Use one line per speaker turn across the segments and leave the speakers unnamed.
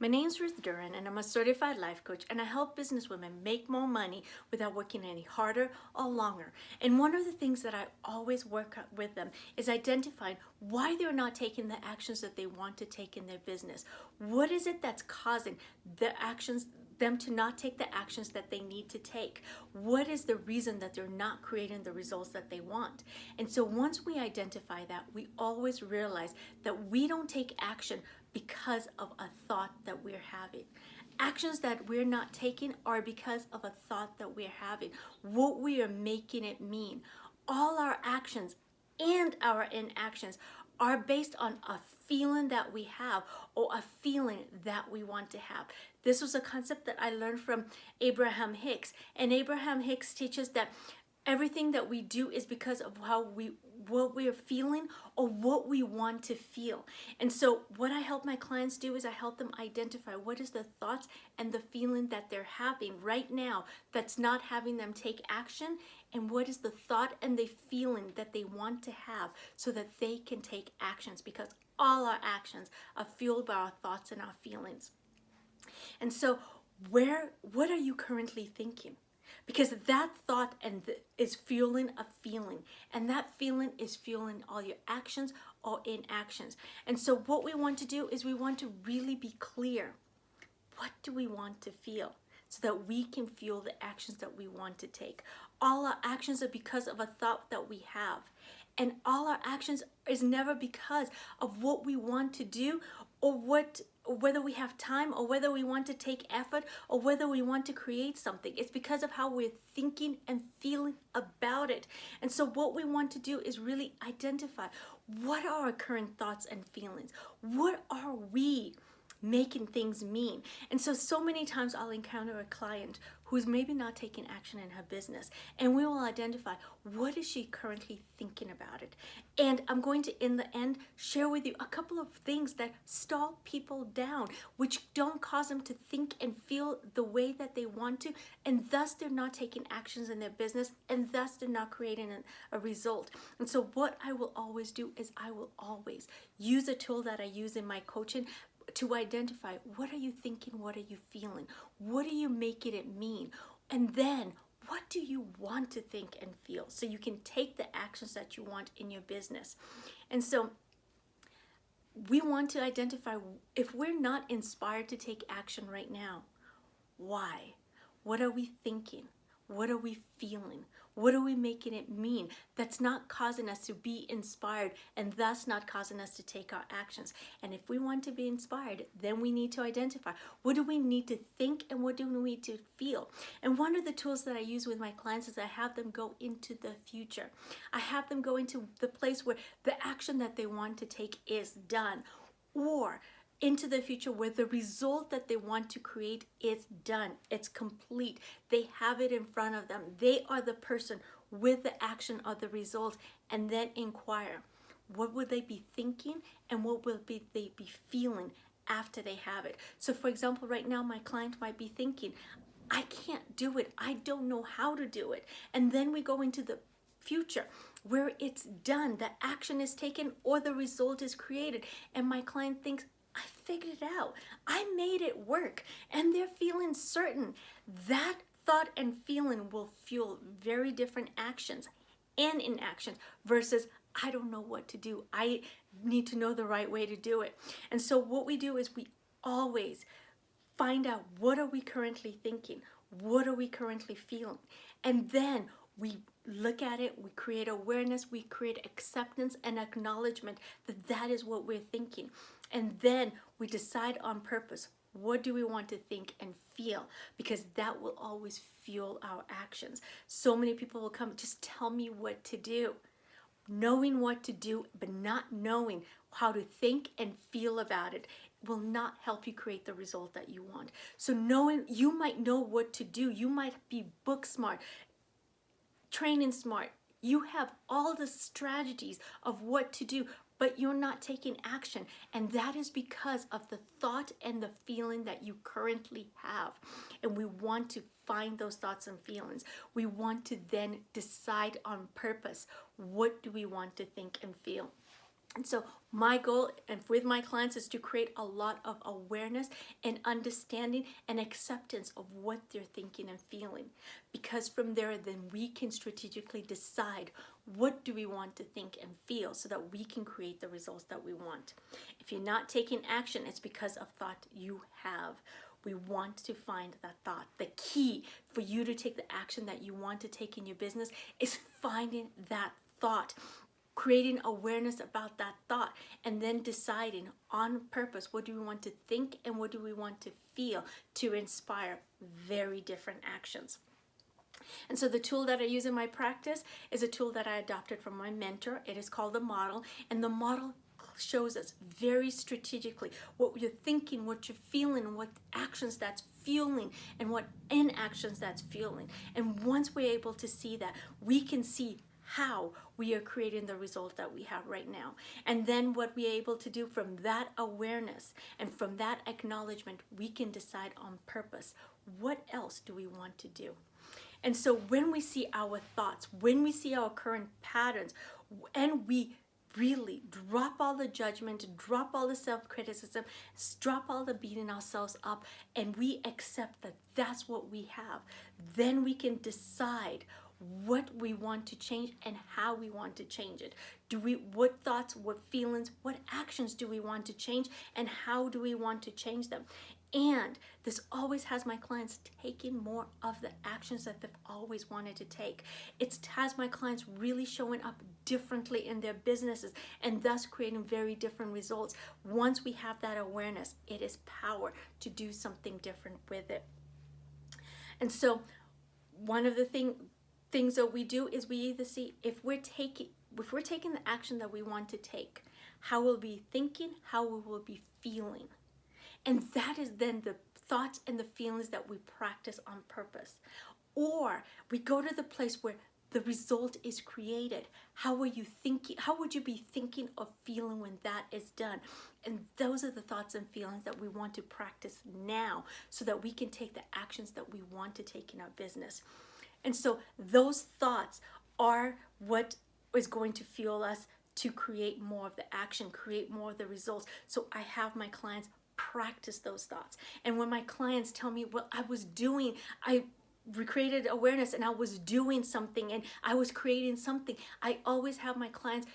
My name's Ruth Duran, and I'm a certified life coach, and I help businesswomen make more money without working any harder or longer. And one of the things that I always work with them is identifying why they're not taking the actions that they want to take in their business. What is it that's causing them to not take the actions that they need to take? What is the reason that they're not creating the results that they want? And so once we identify that, we always realize that we don't take action because of a thought that we're having. Actions that we're not taking are because of a thought that we're having, what we are making it mean. All our actions and our inactions are based on a feeling that we have or a feeling that we want to have. This was a concept that I learned from Abraham Hicks, and Abraham Hicks teaches that everything that we do is because of what we are feeling or what we want to feel. And so what I help my clients do is I help them identify what is the thoughts and the feeling that they're having right now that's not having them take action, and what is the thought and the feeling that they want to have so that they can take actions, because all our actions are fueled by our thoughts and our feelings. And so what are you currently thinking? Because that thought is fueling a feeling, and that feeling is fueling all your actions or inactions. And so what we want to do is we want to really be clear. What do we want to feel so that we can fuel the actions that we want to take? All our actions are because of a thought that we have. And all our actions is never because of what we want to do or whether we have time or whether we want to take effort or whether we want to create something. It's because of how we're thinking and feeling about it. And so what we want to do is really identify what are our current thoughts and feelings. What are we making things mean? And so many times I'll encounter a client who's maybe not taking action in her business, and we will identify what is she currently thinking about it. And I'm going to, in the end, share with you a couple of things that stall people down, which don't cause them to think and feel the way that they want to, and thus they're not taking actions in their business, and thus they're not creating a result. And so what I will always do is I will always use a tool that I use in my coaching to identify what are you thinking, what are you feeling, what are you making it mean, and then what do you want to think and feel so you can take the actions that you want in your business. And so we want to identify if we're not inspired to take action right now, why? What are we thinking? What are we feeling? What are we making it mean that's not causing us to be inspired and thus not causing us to take our actions? And if we want to be inspired, then we need to identify what do we need to think and what do we need to feel. And one of the tools that I use with my clients is I have them go into the future. I have them go into the place where the action that they want to take is done, or into the future where the result that they want to create is done. It's complete. They have it in front of them. They are the person with the action of the result, and then inquire, what would they be thinking and what will they be feeling after they have it? So for example, right now my client might be thinking, I can't do it. I don't know how to do it. And then we go into the future where it's done, the action is taken or the result is created, and my client thinks, I figured it out. I made it work. And they're feeling certain. That thought and feeling will fuel very different actions and inactions versus I don't know what to do. I need to know the right way to do it. And so what we do is we always find out what are we currently thinking? What are we currently feeling? And then we look at it, we create awareness, we create acceptance and acknowledgement that that is what we're thinking. And then we decide on purpose, what do we want to think and feel? Because that will always fuel our actions. So many people will come, just tell me what to do. Knowing what to do, but not knowing how to think and feel about it will not help you create the result that you want. So knowing, you might know what to do. You might be book smart, training smart. You have all the strategies of what to do, but you're not taking action. And that is because of the thought and the feeling that you currently have. And we want to find those thoughts and feelings. We want to then decide on purpose, what do we want to think and feel? And so my goal and with my clients is to create a lot of awareness and understanding and acceptance of what they're thinking and feeling. Because from there, then we can strategically decide what do we want to think and feel so that we can create the results that we want. If you're not taking action, it's because of thought you have. We want to find that thought. The key for you to take the action that you want to take in your business is finding that thought, creating awareness about that thought, and then deciding on purpose, what do we want to think and what do we want to feel to inspire very different actions. And so the tool that I use in my practice is a tool that I adopted from my mentor. It is called the model, and the model shows us very strategically what you're thinking, what you're feeling, what actions that's fueling, and what inactions that's fueling. And once we're able to see that, we can see how we are creating the result that we have right now. And then what we're able to do from that awareness and from that acknowledgement, we can decide on purpose, what else do we want to do? And so when we see our thoughts, when we see our current patterns, and we really drop all the judgment, drop all the self-criticism, drop all the beating ourselves up, and we accept that that's what we have, then we can decide what we want to change and how we want to change it. What thoughts, what feelings, what actions do we want to change, and how do we want to change them? And this always has my clients taking more of the actions that they've always wanted to take. It has my clients really showing up differently in their businesses and thus creating very different results. Once we have that awareness, it is power to do something different with it. And so one of the things that we do is we either see if we're taking the action that we want to take, how we'll be thinking, how we will be feeling. And that is then the thoughts and the feelings that we practice on purpose. Or we go to the place where the result is created. How are you thinking? How would you be thinking or feeling when that is done? And those are the thoughts and feelings that we want to practice now so that we can take the actions that we want to take in our business. And so those thoughts are what is going to fuel us to create more of the action, create more of the results. So I have my clients practice those thoughts. And when my clients tell me, well, I recreated awareness and I was doing something and I was creating something, I always have my clients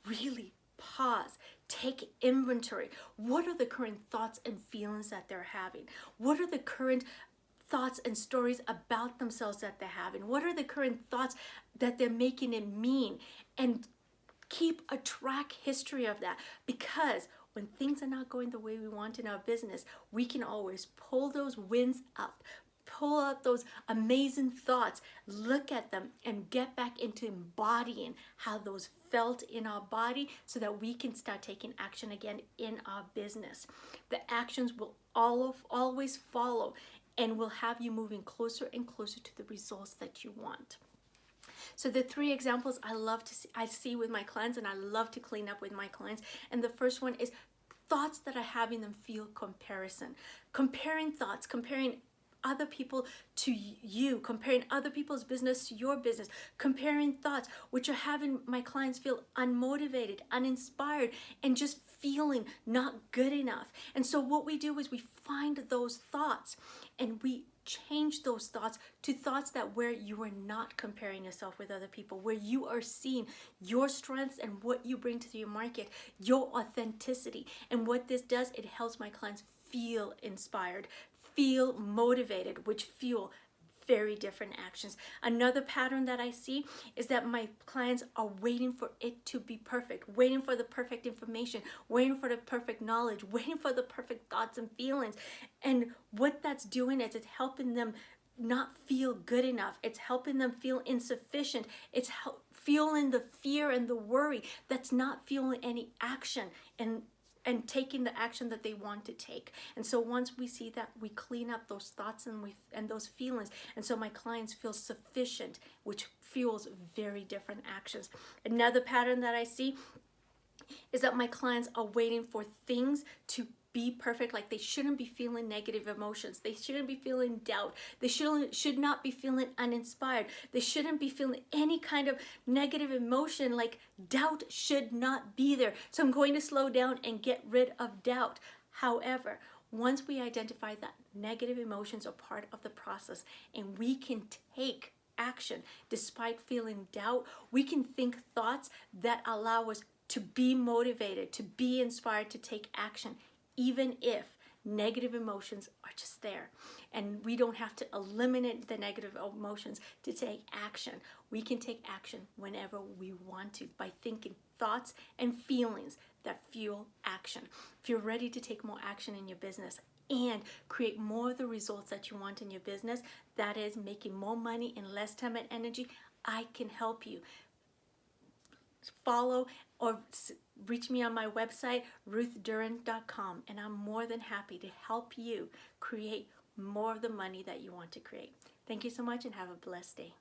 really pause, take inventory. What are the current thoughts and feelings that they're having? What are the current thoughts and stories about themselves that they're having? What are the current thoughts that they're making it mean? And keep a track history of that, because when things are not going the way we want in our business, we can always pull those wins up, pull out those amazing thoughts, look at them, and get back into embodying how those felt in our body so that we can start taking action again in our business. The actions will always follow and will have you moving closer and closer to the results that you want. So the three examples I see with my clients, and I love to clean up with my clients. And the first one is thoughts that are having them feel comparison. Comparing thoughts, comparing other people to you, comparing other people's business to your business, comparing thoughts which are having my clients feel unmotivated, uninspired, and just feeling not good enough. And so what we do is we find those thoughts and we change those thoughts to thoughts that where you are not comparing yourself with other people, where you are seeing your strengths and what you bring to your market, your authenticity. And what this does, it helps my clients feel inspired, feel motivated, which fuel very different actions. Another pattern that I see is that my clients are waiting for it to be perfect, waiting for the perfect information, waiting for the perfect knowledge, waiting for the perfect thoughts and feelings. And what that's doing is it's helping them not feel good enough. It's helping them feel insufficient. It's fueling the fear and the worry that's not fueling any action and taking the action that they want to take. And so once we see that, we clean up those thoughts and those feelings. And so my clients feel sufficient, which fuels very different actions. Another pattern that I see is that my clients are waiting for things to be perfect, like they shouldn't be feeling negative emotions. They shouldn't be feeling doubt. They should not be feeling uninspired. They shouldn't be feeling any kind of negative emotion, like doubt should not be there. So I'm going to slow down and get rid of doubt. However, once we identify that negative emotions are part of the process and we can take action despite feeling doubt, we can think thoughts that allow us to be motivated, to be inspired to take action, even if negative emotions are just there. And we don't have to eliminate the negative emotions to take action. We can take action whenever we want to by thinking thoughts and feelings that fuel action. If you're ready to take more action in your business and create more of the results that you want in your business, that is making more money in less time and energy, I can help you. Follow or reach me on my website, ruthduran.com, and I'm more than happy to help you create more of the money that you want to create. Thank you so much and have a blessed day.